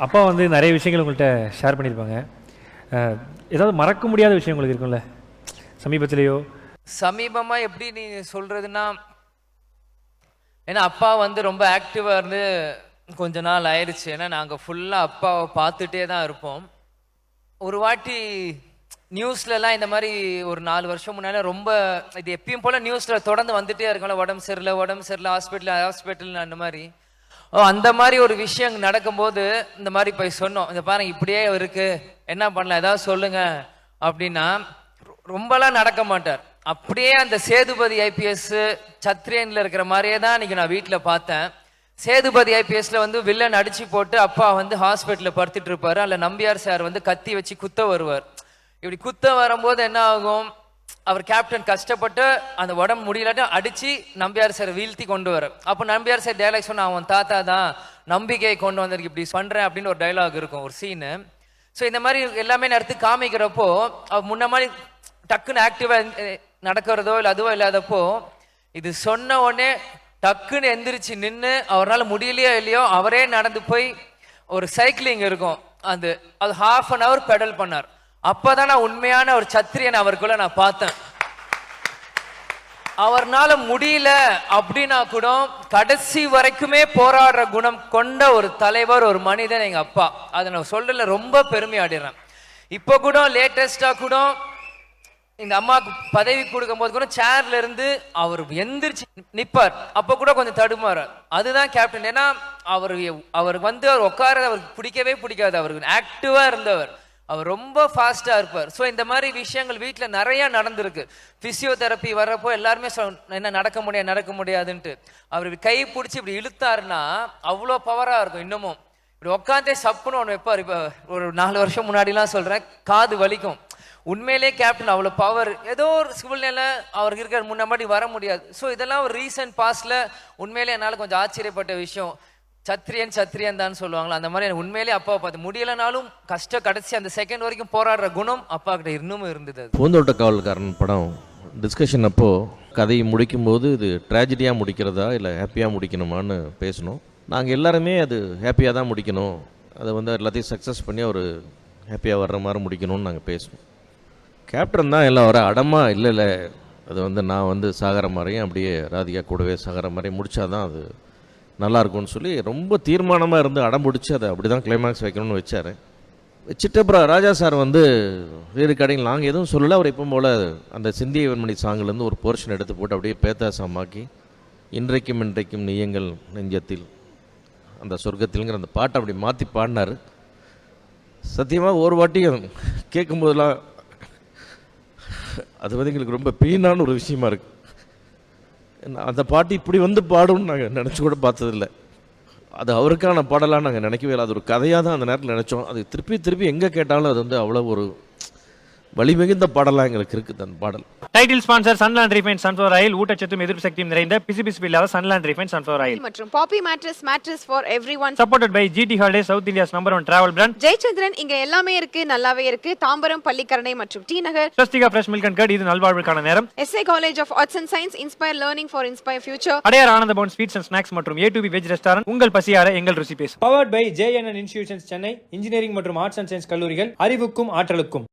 அப்பா வந்து நிறைய விஷயங்கள் உங்கள்கிட்ட ஷேர் பண்ணியிருப்பாங்க. ஏதாவது மறக்க முடியாத விஷயம் உங்களுக்கு இருக்கும்ல சமீபத்திலேயோ? சமீபமாக எப்படி நீ சொல்கிறதுன்னா, ஏன்னா அப்பா வந்து ரொம்ப ஆக்டிவாக இருந்து கொஞ்ச நாள் ஆயிடுச்சு. ஏன்னா நாங்கள் ஃபுல்லாக அப்பாவை பார்த்துட்டே தான் இருப்போம். ஒரு வாட்டி நியூஸ்லலாம் இந்த மாதிரி ஒரு 4 வருஷம் முன்னாடி ரொம்ப இது எப்பயும் போல் நியூஸில் தொடர்ந்து வந்துட்டே இருக்கும்ல, உடம்பு சரியில்லை ஹாஸ்பிட்டல் அந்த மாதிரி. அந்த மாதிரி ஒரு விஷயம் நடக்கும்போது இந்த மாதிரி போய் சொன்னோம், இந்த பாருங்க இப்படியே இருக்கு, என்ன பண்ணலாம், ஏதாவது சொல்லுங்க அப்படின்னா ரொம்பலாம் நடக்க மாட்டார். அப்படியே அந்த சேதுபதி ஐபிஎஸ் சத்ரியன்ல இருக்கிற மாதிரியே தான் இன்னைக்கு நான் வீட்டில் பார்த்தேன். சேதுபதி ஐபிஎஸ்ல வந்து வில்லன் அடிச்சு போட்டு அப்பா வந்து ஹாஸ்பிட்டலில் படுத்துட்டு இருப்பாரு. அதில் நம்பியார் சார் வந்து கத்தி வச்சு குத்த வருவார். இப்படி குத்த வரும்போது என்ன ஆகும், அவர் கேப்டன் கஷ்டப்பட்டு அந்த உடம்பு முடியலாட்ட அடிச்சு நம்பியார் சார் வீழ்த்தி கொண்டு வர. அப்போ நம்பியார் சார் டைலாக் சொன்ன, அவன் தாத்தா தான் நம்பிக்கையை கொண்டு வந்திருக்கு, இப்படி பண்றேன் அப்படின்னு ஒரு டைலாக் இருக்கும், ஒரு சீனு. ஸோ இந்த மாதிரி எல்லாமே நடத்து காமிக்கிறப்போ அவர் முன்ன மாதிரி டக்குன்னு ஆக்டிவா நடக்கிறதோ இல்லை அதுவோ இல்லாதப்போ இது சொன்ன உடனே டக்குன்னு எந்திரிச்சு நின்று அவரால் முடியலையோ இல்லையோ அவரே நடந்து போய் ஒரு சைக்கிளிங் இருக்கும், அது 1/2 an hour பெடல் பண்ணார். அப்பதான் நான் உண்மையான ஒரு சத்திரியன் அவருக்குள்ள நான் பார்த்தேன். அவர்னால முடியல அப்படின்னா கூட கடைசி வரைக்குமே போராடுற குணம் கொண்ட ஒரு தலைவர், ஒரு மனிதன் எங்க அப்பா. அதை நான் சொல்றதுல ரொம்ப பெருமையாடுறேன். இப்போ கூட லேட்டஸ்டா கூட இந்த அம்மாவுக்கு பதவி கொடுக்கும் போது கூட சேர்ல இருந்து அவர் எந்திரிச்சு நிப்பார். அப்ப கூட கொஞ்சம் தடுமாறார். அதுதான் கேப்டன். ஏன்னா அவர் வந்து அவர் உட்கார அவருக்கு பிடிக்கவே பிடிக்காது. அவருக்கு ஆக்டிவா இருந்தவர், அவர் ரொம்ப ஃபாஸ்டா இருப்பார். ஸோ இந்த மாதிரி விஷயங்கள் வீட்டில் நிறைய நடந்திருக்கு. பிசியோதெரப்பி வர்றப்போ எல்லாருமே என்ன நடக்க முடியாதுன்ட்டு அவர் கை பிடிச்சி இப்படி இழுத்தாருன்னா அவ்வளோ பவரா இருக்கும். இன்னமும் இப்படி உட்காந்தே சப்புன்னு ஒன்று வைப்பார். இப்போ ஒரு 4 வருஷம் முன்னாடிலாம் சொல்றேன், காது வலிக்கும். உண்மையிலே கேப்டன் அவ்வளோ பவர். ஏதோ ஒரு சூழ்நிலை அவருக்கு இருக்கிற முன்ன மாதிரி வர முடியாது. ஸோ இதெல்லாம் ஒரு ரீசன்ட் பாஸ்ட்ல உண்மையிலே என்னால் கொஞ்சம் ஆச்சரியப்பட்ட விஷயம். சத்திரியன் தான் சொல்லுவாங்களா, அந்த மாதிரி எனக்கு உண்மையிலே அப்பாவை பார்த்து முடியலனாலும் கடைசி அந்த செகண்ட் வரைக்கும் போராடுற குணம் அப்பா கிட்ட இன்னமும் இருந்தது. பூந்தோட்ட காவல்காரன் படம் டிஸ்கஷன் அப்போ கதையை முடிக்கும் போது இது ட்ராஜடியாக முடிக்கிறதா இல்லை ஹாப்பியாக முடிக்கணுமான்னு பேசணும். நாங்கள் எல்லாருமே அது ஹாப்பியாக தான் முடிக்கணும், அதை வந்து எல்லாத்தையும் சக்ஸஸ் பண்ணி அவர் ஹாப்பியாக வர்ற மாதிரி முடிக்கணும்னு நாங்கள் பேசணும். கேப்டன் தான் எல்லாம் வர அடமா இல்லை அது வந்து நான் வந்து சாகிற மாதிரியும் அப்படியே ராதிகா கூடவே சாகிற மாதிரியும் முடித்தாதான் அது நல்லாயிருக்கும்னு சொல்லி ரொம்ப தீர்மானமாக இருந்து அடம் பிடிச்சி அதை அப்படி தான் கிளைமேக்ஸ் வைக்கணும்னு வச்சார். வச்சுட்டு அப்புறம் ராஜா சார் வந்து ரீரெக்கார்டிங் நாங்கள் எதுவும் சொல்லலை. அவர் இப்போ போல் அந்த சிந்திய வெண்மணி சாங்கிலேருந்து ஒரு போர்ஷன் எடுத்து போட்டு அப்படியே பேத்தாசமாக்கி இன்றைக்கும் நீயங்கள் நெஞ்சத்தில் அந்த சொர்க்கத்தில்ங்கிற அந்த பாட்டை அப்படி மாற்றி பாடினார். சத்தியமாக ஒரு வாட்டியும் கேட்கும்போதெல்லாம் அது வந்து எங்களுக்கு ரொம்ப பெயினான ஒரு விஷயமா இருக்குது. அந்த பாட்டு இப்படி வந்து பாடும்னு நாங்கள் நினச்சி கூட பார்த்ததில்லை. அது அவருக்கான பாடலாக நாங்கள் நினைக்கவே இல்லை. அது ஒரு கதையாக தான் அந்த நேரத்தில் நினச்சோம். அது திருப்பி எங்கே கேட்டாலும் அது வந்து அவ்வளோ ஒரு வலிமிகுந்த பாடலாக எங்களுக்கு இருக்குது அந்த பாடல். Title sponsor Sunland refined sunflower oil. ஊட்டச்சத்தும் எதிர்ப்பு சக்தியும் நிறைந்த பிசிபிசி இல்லாத சன்லாண்ட் ரீஃபைண்ட் சன்ஃப்ளவர் ஆயில் மற்றும் Poppy mattress for everyone. Supported by GT Holiday, South India's #1 travel brand. Jayachandran, இங்க எல்லாமே இருக்கு, நல்லாவே இருக்கு. தாம்பரம், பள்ளிக்கரணை மற்றும் T Nagar. Swastika fresh milk and curd, இது நல்வாழ்வுக்கான நேரம். SA college of arts and science, inspire learning for inspire future. Adyar Ananda Bhavan sweets and snacks மற்றும் A2B வெஜ் ரெஸ்டாரண்ட். உங்கள் பசியார எங்கள் ருசி பேசும். Powered by JNN institutions Chennai. Engineering மற்றும் ஆர்ட்ஸ் அண்ட் சயின்ஸ் கல்லூரிகள், அறிவுக்கும் ஆற்றலுக்கும்.